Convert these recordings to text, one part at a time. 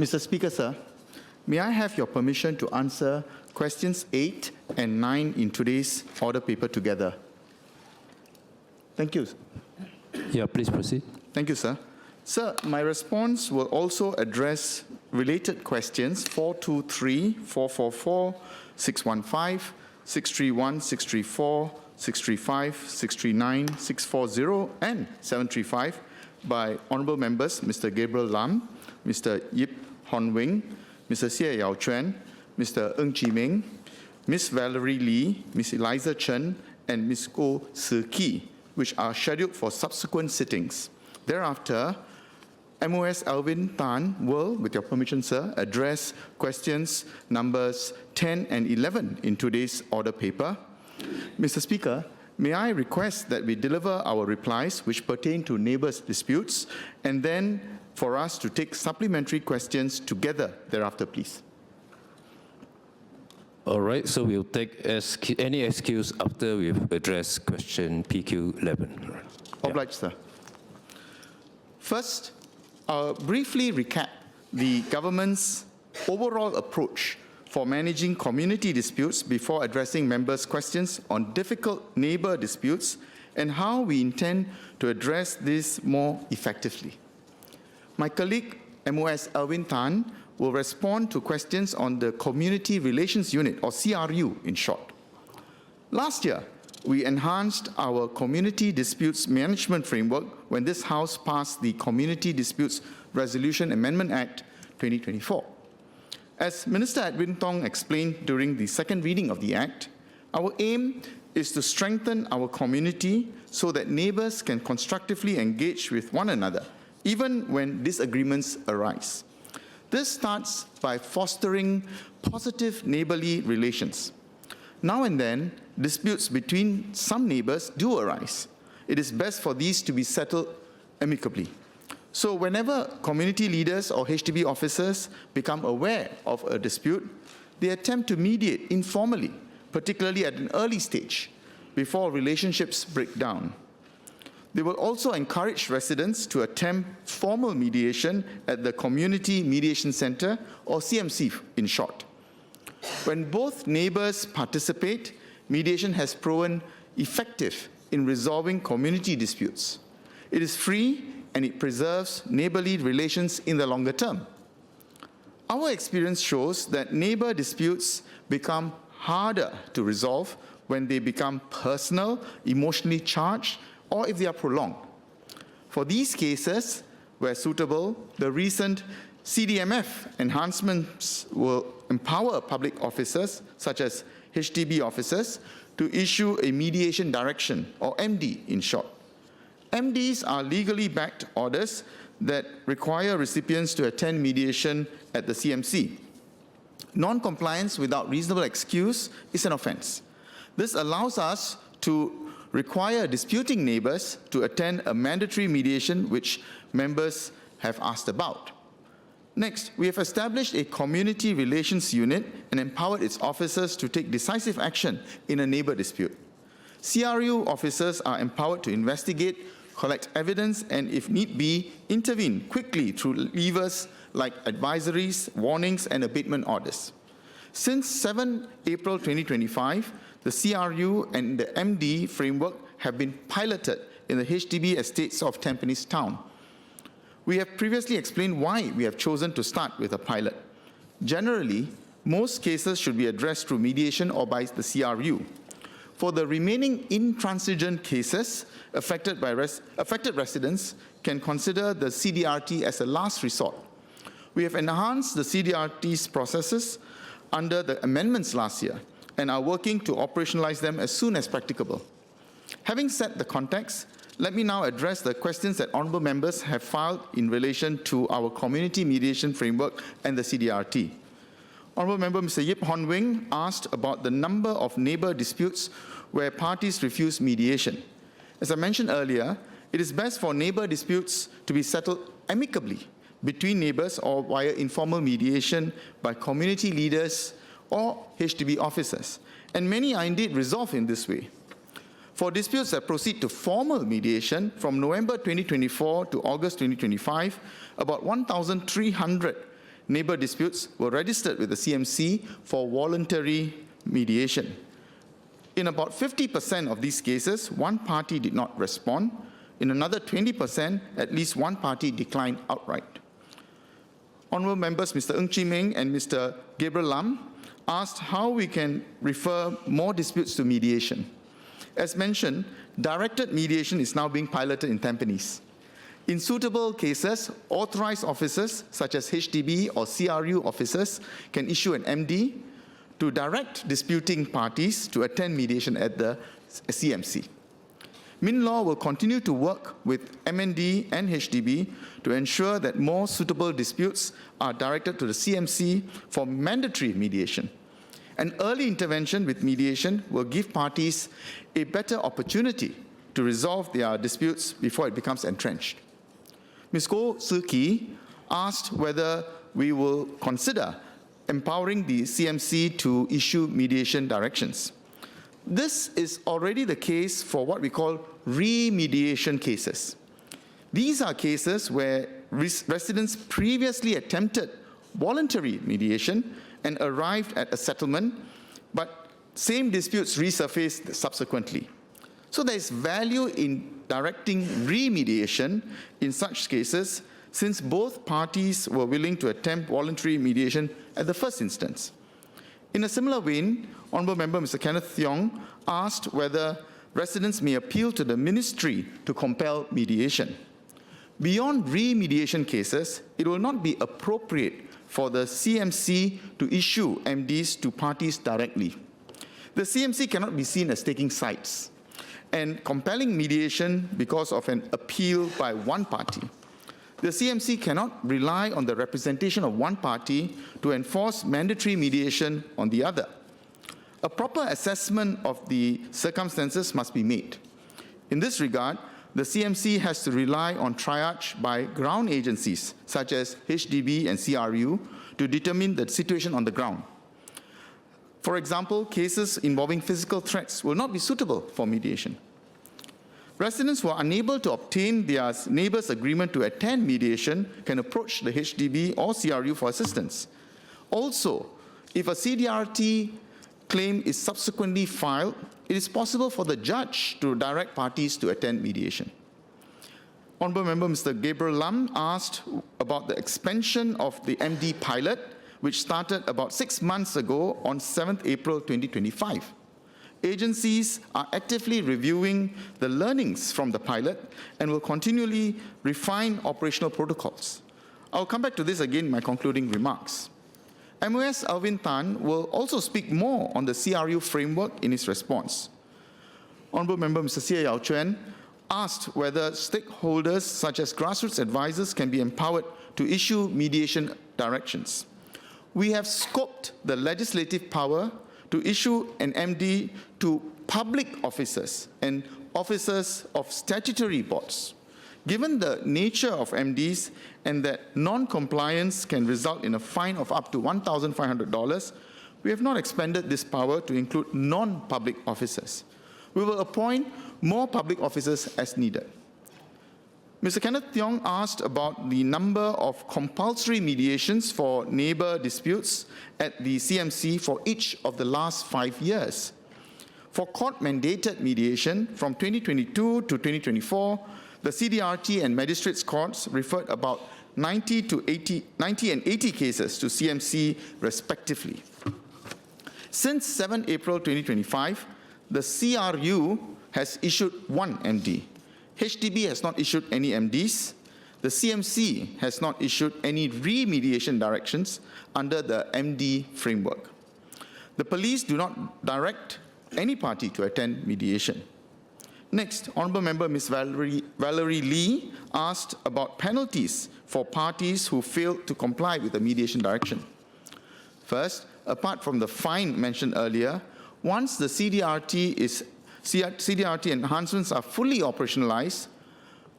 Mr. Speaker, sir, may I have your permission to answer questions 8 and 9 in today's order paper together? Thank you. Yeah, please proceed. Thank you, sir. Sir, my response will also address related questions 423, 444, 615, 631, 634, 635, 639, 640, and 735 by Honourable Members Mr. Gabriel Lam, Mr. Yip Hon Wing, Mr. Xie Yao Chuan, Mr. Ng Chi Meng, Ms. Valerie Lee, Ms. Eliza Chen, and Ms. Goh Se Ki, which are scheduled for subsequent sittings. Thereafter, MOS Alvin Tan will, with your permission, sir, address questions numbers 10 and 11 in today's order paper. Mr. Speaker, may I request that we deliver our replies which pertain to neighbours' disputes, and then for us to take supplementary questions together thereafter, please. All right, so we'll take any excuse after we've addressed question PQ11. Obliged, sir. First, I'll briefly recap the government's overall approach for managing community disputes before addressing members' questions on difficult neighbour disputes and how we intend to address this more effectively. My colleague, MOS Alvin Tan, will respond to questions on the Community Relations Unit, or CRU in short. Last year, we enhanced our Community Disputes Management Framework when this House passed the Community Disputes Resolution Amendment Act 2024. As Minister Edwin Tong explained during the second reading of the Act, our aim is to strengthen our community so that neighbours can constructively engage with one another, even when disagreements arise. This starts by fostering positive neighbourly relations. Now and then, disputes between some neighbours do arise. It is best for these to be settled amicably. So whenever community leaders or HDB officers become aware of a dispute, they attempt to mediate informally, particularly at an early stage, before relationships break down. They will also encourage residents to attempt formal mediation at the Community Mediation Centre, or CMC in short. When both neighbours participate, mediation has proven effective in resolving community disputes. It is free and it preserves neighbourly relations in the longer term. Our experience shows that neighbour disputes become harder to resolve when they become personal, emotionally charged, or if they are prolonged. For these cases, where suitable, the recent CDMF enhancements will empower public officers, such as HDB officers, to issue a mediation direction, or MD in short. MDs are legally backed orders that require recipients to attend mediation at the CMC. Non-compliance without reasonable excuse is an offence. This allows us to require disputing neighbours to attend a mandatory mediation which members have asked about. Next, we have established a community relations unit and empowered its officers to take decisive action in a neighbour dispute. CRU officers are empowered to investigate, collect evidence, and if need be, intervene quickly through levers like advisories, warnings, and abatement orders. Since 7 April 2025, the CRU and the MD framework have been piloted in the HDB estates of Tampines Town. We have previously explained why we have chosen to start with a pilot. Generally, most cases should be addressed through mediation or by the CRU. For the remaining intransigent cases, affected residents can consider the CDRT as a last resort. We have enhanced the CDRT's processes under the amendments last year and are working to operationalize them as soon as practicable. Having set the context, let me now address the questions that honourable members have filed in relation to our community mediation framework and the CDRT. Honourable Member Mr. Yip Hon Wing asked about the number of neighbour disputes where parties refuse mediation. As I mentioned earlier, it is best for neighbour disputes to be settled amicably between neighbours or via informal mediation by community leaders or HDB officers, and many are indeed resolved in this way. For disputes that proceed to formal mediation from November 2024 to August 2025, about 1,300 neighbour disputes were registered with the CMC for voluntary mediation. In about 50% of these cases, one party did not respond. In another 20%, at least one party declined outright. Honourable members Mr. Ng Chee Meng and Mr. Gabriel Lam asked how we can refer more disputes to mediation. As mentioned, directed mediation is now being piloted in Tampines. In suitable cases, authorized officers such as HDB or CRU officers can issue an MD to direct disputing parties to attend mediation at the CMC. MinLaw will continue to work with MND and HDB to ensure that more suitable disputes are directed to the CMC for mandatory mediation. An early intervention with mediation will give parties a better opportunity to resolve their disputes before it becomes entrenched. Ms. Goh Soo Kee asked whether we will consider empowering the CMC to issue mediation directions. This is already the case for what we call remediation cases. These are cases where residents previously attempted voluntary mediation and arrived at a settlement, but same disputes resurfaced subsequently. So there is value in directing remediation in such cases, since both parties were willing to attempt voluntary mediation at the first instance. In a similar vein, Honourable Member Mr. Kenneth Thiong asked whether residents may appeal to the ministry to compel mediation. Beyond remediation cases, it will not be appropriate for the CMC to issue MDs to parties directly. The CMC cannot be seen as taking sides and compelling mediation because of an appeal by one party. The CMC cannot rely on the representation of one party to enforce mandatory mediation on the other. A proper assessment of the circumstances must be made. In this regard, the CMC has to rely on triage by ground agencies such as HDB and CRU to determine the situation on the ground. For example, cases involving physical threats will not be suitable for mediation. Residents who are unable to obtain their neighbour's agreement to attend mediation can approach the HDB or CRU for assistance. Also, if a CDRT claim is subsequently filed, it is possible for the judge to direct parties to attend mediation. Honourable Member Mr. Gabriel Lam asked about the expansion of the MD pilot, which started about 6 months ago on 7th April 2025. Agencies are actively reviewing the learnings from the pilot and will continually refine operational protocols. I'll come back to this again in my concluding remarks. MOS Alvin Tan will also speak more on the CRU framework in his response. Honourable Member Mr. Sia Yao Chuan asked whether stakeholders such as grassroots advisors can be empowered to issue mediation directions. We have scoped the legislative power to issue an MD to public officers and officers of statutory boards. Given the nature of MDs and that non-compliance can result in a fine of up to $1,500, we have not expanded this power to include non-public officers. We will appoint more public officers as needed. Mr. Kenneth Thiong asked about the number of compulsory mediations for neighbour disputes at the CMC for each of the last 5 years. For court-mandated mediation from 2022 to 2024, the CDRT and magistrates courts referred about 90 and 80 cases to CMC respectively. Since 7 April 2025, the CRU has issued one MD. HDB has not issued any MDs. The CMC has not issued any remediation directions under the MD framework. The police do not direct any party to attend mediation. Next, Honourable Member Ms. Valerie Lee asked about penalties for parties who fail to comply with the mediation direction. First, apart from the fine mentioned earlier, once the CDRT enhancements are fully operationalized,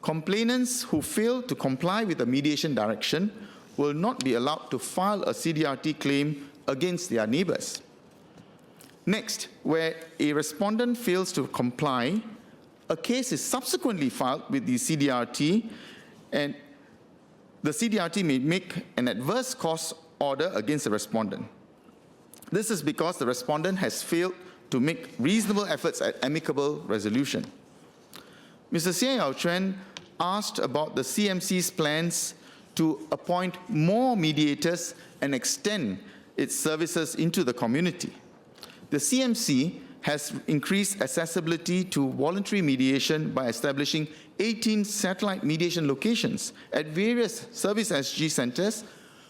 complainants who fail to comply with the mediation direction will not be allowed to file a CDRT claim against their neighbours. Next, where a respondent fails to comply, a case is subsequently filed with the CDRT and the CDRT may make an adverse cause order against the respondent. This is because the respondent has failed to make reasonable efforts at amicable resolution. Mr. Xie Yao Chuan asked about the CMC's plans to appoint more mediators and extend its services into the community. The CMC has increased accessibility to voluntary mediation by establishing 18 satellite mediation locations at various service SG centers,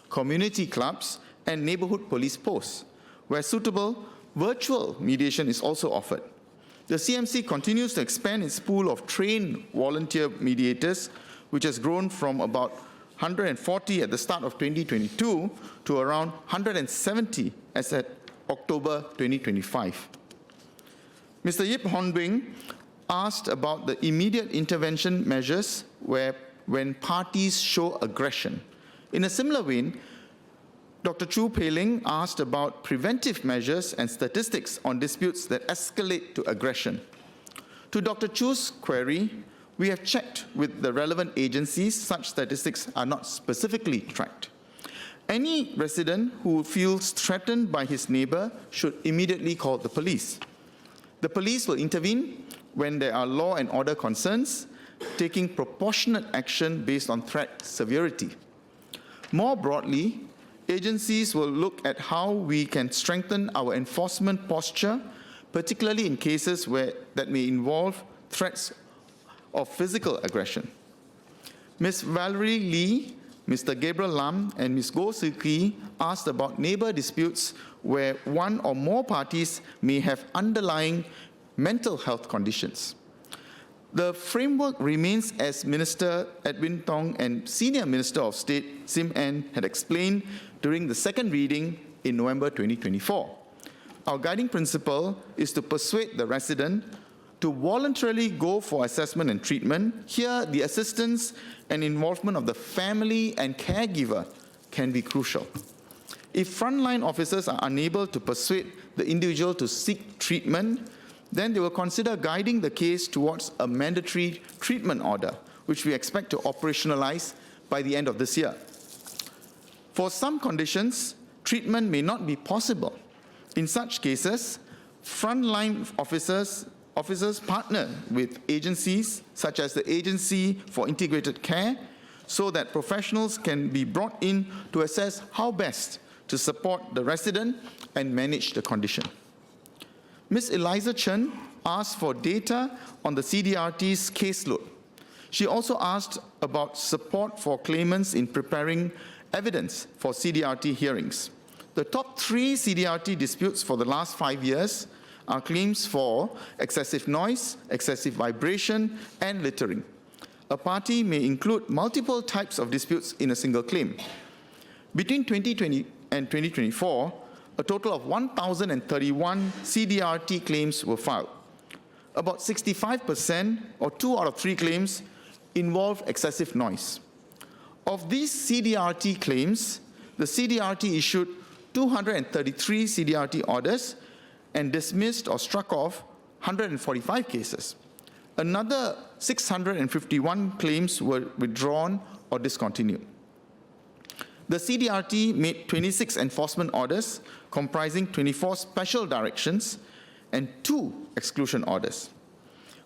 community clubs, and neighborhood police posts, where suitable virtual mediation is also offered. The CMC continues to expand its pool of trained volunteer mediators, which has grown from about 140 at the start of 2022 to around 170 as at October 2025. Mr. Yip Hon Bing asked about the immediate intervention measures when parties show aggression. In a similar vein, Dr. Chu Pei-Ling asked about preventive measures and statistics on disputes that escalate to aggression. To Dr. Chu's query, we have checked with the relevant agencies. Such statistics are not specifically tracked. Any resident who feels threatened by his neighbor should immediately call the police. The police will intervene when there are law and order concerns, taking proportionate action based on threat severity. More broadly, agencies will look at how we can strengthen our enforcement posture, particularly in cases that may involve threats of physical aggression. Ms. Valerie Lee, Mr. Gabriel Lam, and Ms. Goh Soo-Ki asked about neighbor disputes where one or more parties may have underlying mental health conditions. The framework remains as Minister Edwin Tong and Senior Minister of State Sim Ann had explained during the second reading in November 2024. Our guiding principle is to persuade the resident to voluntarily go for assessment and treatment. Here, the assistance and involvement of the family and caregiver can be crucial. If frontline officers are unable to persuade the individual to seek treatment, then they will consider guiding the case towards a mandatory treatment order, which we expect to operationalize by the end of this year. For some conditions, treatment may not be possible. In such cases, frontline officers partner with agencies such as the Agency for Integrated Care so that professionals can be brought in to assess how best to support the resident and manage the condition. Ms. Eliza Chen asked for data on the CDRT's caseload. She also asked about support for claimants in preparing evidence for CDRT hearings. The top 3 CDRT disputes for the last 5 years are claims for excessive noise, excessive vibration, and littering. A party may include multiple types of disputes in a single claim. Between 2020 and 2024, a total of 1,031 CDRT claims were filed. About 65%, or 2 out of 3 claims, involve excessive noise. Of these CDRT claims, the CDRT issued 233 CDRT orders and dismissed or struck off 145 cases. Another 651 claims were withdrawn or discontinued. The CDRT made 26 enforcement orders, comprising 24 special directions and 2 exclusion orders.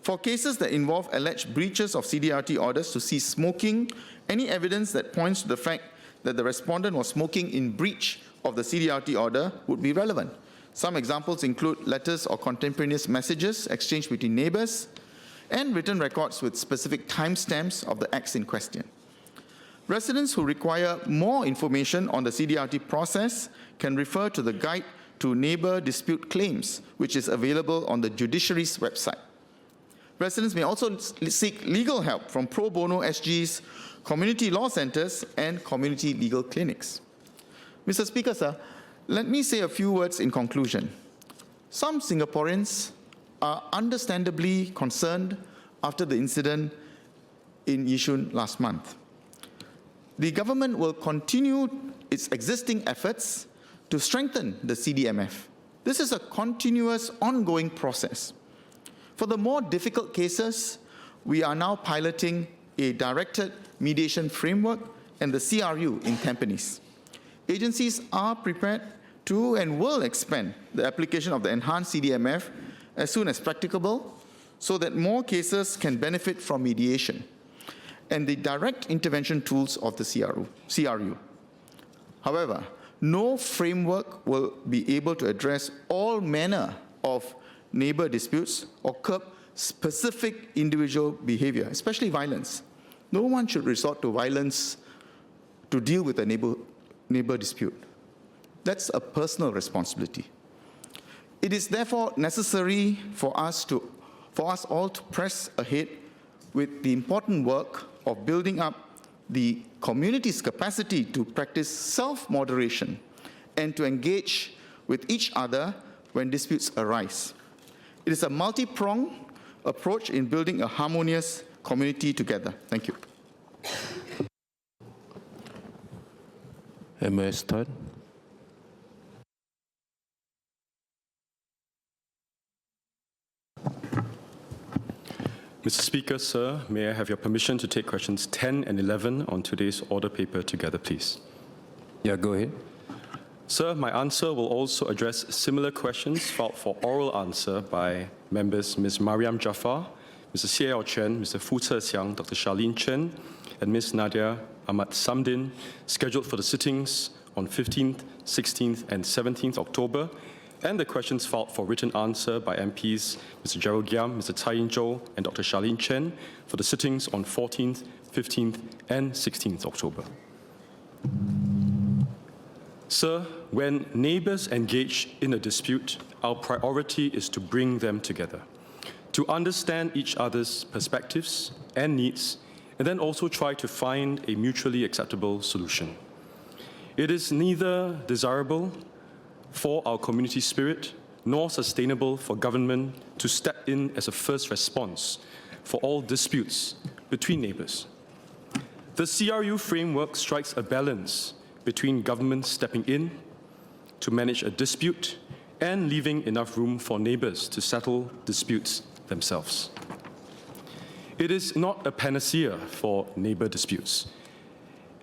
For cases that involve alleged breaches of CDRT orders to cease smoking, any evidence that points to the fact that the respondent was smoking in breach of the CDRT order would be relevant. Some examples include letters or contemporaneous messages exchanged between neighbors and written records with specific timestamps of the acts in question. Residents who require more information on the CDRT process can refer to the Guide to Neighbor Dispute Claims, which is available on the Judiciary's website. Residents may also seek legal help from Pro Bono SG's community law centers and community legal clinics. Mr. Speaker, sir, let me say a few words in conclusion. Some Singaporeans are understandably concerned after the incident in Yishun last month. The government will continue its existing efforts to strengthen the CDMF. This is a continuous, ongoing process. For the more difficult cases, we are now piloting a directed mediation framework and the CRU in Tampines. Agencies are prepared to and will expand the application of the enhanced CDMF as soon as practicable so that more cases can benefit from mediation and the direct intervention tools of the CRU. However, no framework will be able to address all manner of neighbor disputes or curb specific individual behavior, especially violence. No one should resort to violence to deal with a neighbor dispute. That's a personal responsibility. It is therefore necessary for us all to press ahead with the important work of building up the community's capacity to practice self-moderation and to engage with each other when disputes arise. It is a multi-pronged approach in building a harmonious community together. Thank you. MS Tan. Mr. Speaker, sir, may I have your permission to take questions 10 and 11 on today's order paper together, please? Yeah, go ahead. Sir, my answer will also address similar questions filed for oral answer by members Ms. Mariam Jaafar, Mr. Xie Chen, Mr. Fu Cexiang, Dr. Charlene Chen, and Ms. Nadia Ahmad Samdin, scheduled for the sittings on 15th, 16th, and 17th October, and the questions filed for written answer by MPs Mr. Gerald Giam, Mr. Tsai Ing-jo, and Dr. Charlene Chen for the sittings on 14th, 15th, and 16th October. Sir, when neighbors engage in a dispute, our priority is to bring them together, to understand each other's perspectives and needs, and then also try to find a mutually acceptable solution. It is neither desirable for our community spirit, nor sustainable for government to step in as a first response for all disputes between neighbors. The CRU framework strikes a balance between government stepping in to manage a dispute and leaving enough room for neighbors to settle disputes themselves. It is not a panacea for neighbor disputes,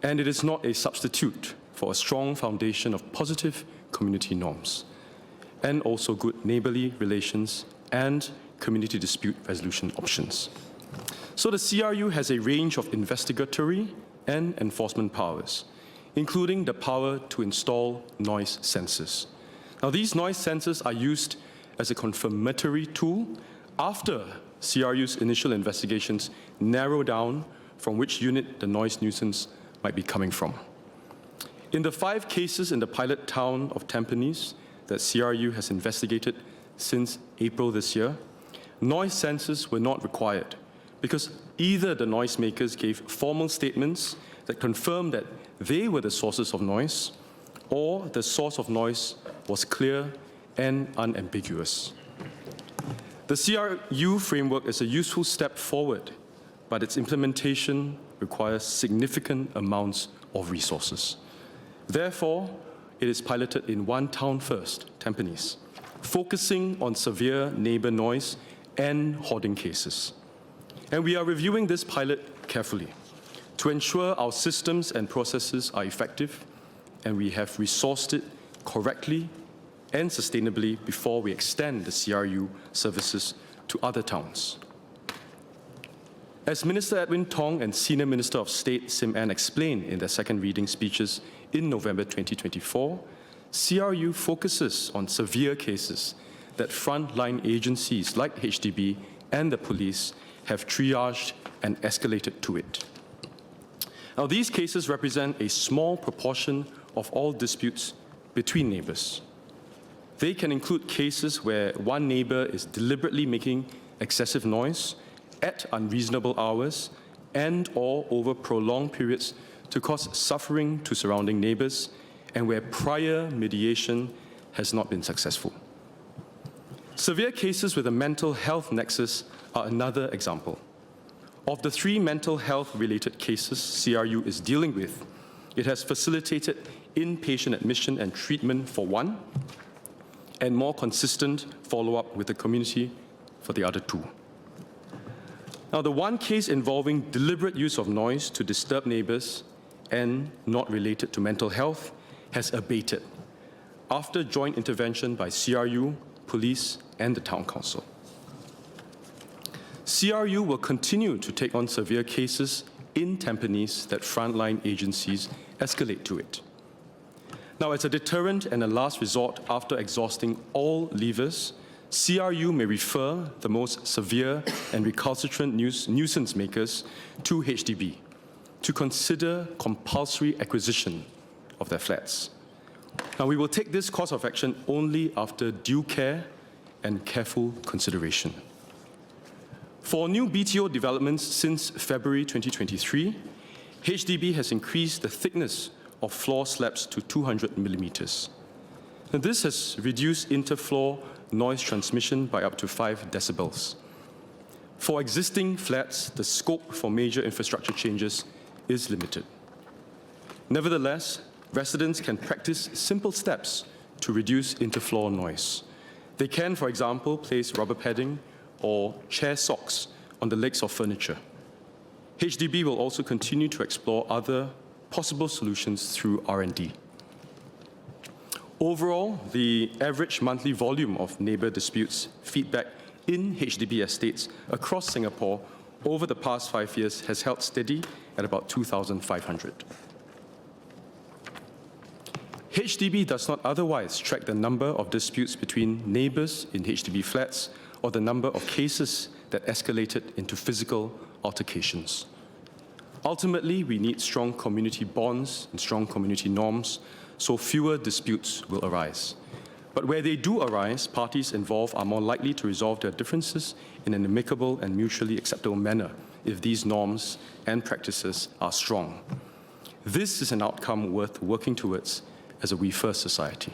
and it is not a substitute for a strong foundation of positive community norms, and also good neighborly relations and community dispute resolution options. So the CRU has a range of investigatory and enforcement powers, including the power to install noise sensors. Now, these noise sensors are used as a confirmatory tool after CRU's initial investigations narrow down from which unit the noise nuisance might be coming from. In the 5 cases in the pilot town of Tampines that CRU has investigated since April this year, noise sensors were not required because either the noisemakers gave formal statements that confirmed that they were the sources of noise, or the source of noise was clear and unambiguous. The CRU framework is a useful step forward, but its implementation requires significant amounts of resources. Therefore, it is piloted in one town first, Tampines, focusing on severe neighbor noise and hoarding cases. And we are reviewing this pilot carefully to ensure our systems and processes are effective and we have resourced it correctly and sustainably before we extend the CRU services to other towns. As Minister Alvin Tan and Senior Minister of State Sim Ann explained in their second reading speeches in November 2024, CRU focuses on severe cases that frontline agencies like HDB and the police have triaged and escalated to it. Now, these cases represent a small proportion of all disputes between neighbors. They can include cases where one neighbor is deliberately making excessive noise at unreasonable hours and/or over prolonged periods to cause suffering to surrounding neighbors, and where prior mediation has not been successful. Severe cases with a mental health nexus are another example. Of the 3 mental health-related cases CRU is dealing with, it has facilitated inpatient admission and treatment for 1, and more consistent follow-up with the community for the other 2. Now, the one case involving deliberate use of noise to disturb neighbors and not related to mental health has abated after joint intervention by CRU, police, and the Town Council. CRU will continue to take on severe cases in Tampines that frontline agencies escalate to it. Now, as a deterrent and a last resort after exhausting all levers, CRU may refer the most severe and recalcitrant nuisance makers to HDB to consider compulsory acquisition of their flats. Now, we will take this course of action only after due care and careful consideration. For new BTO developments since February 2023, HDB has increased the thickness of floor slabs to 200 millimeters. Now, this has reduced interfloor noise transmission by up to 5 decibels. For existing flats, the scope for major infrastructure changes is limited. Nevertheless, residents can practice simple steps to reduce interfloor noise. They can, for example, place rubber padding or chair socks on the legs of furniture. HDB will also continue to explore other possible solutions through R&D. Overall, the average monthly volume of neighbour disputes feedback in HDB estates across Singapore over the past 5 years has held steady at about 2,500. HDB does not otherwise track the number of disputes between neighbours in HDB flats or the number of cases that escalated into physical altercations. Ultimately, we need strong community bonds and strong community norms, so fewer disputes will arise. But where they do arise, parties involved are more likely to resolve their differences in an amicable and mutually acceptable manner if these norms and practices are strong. This is an outcome worth working towards as a We First society.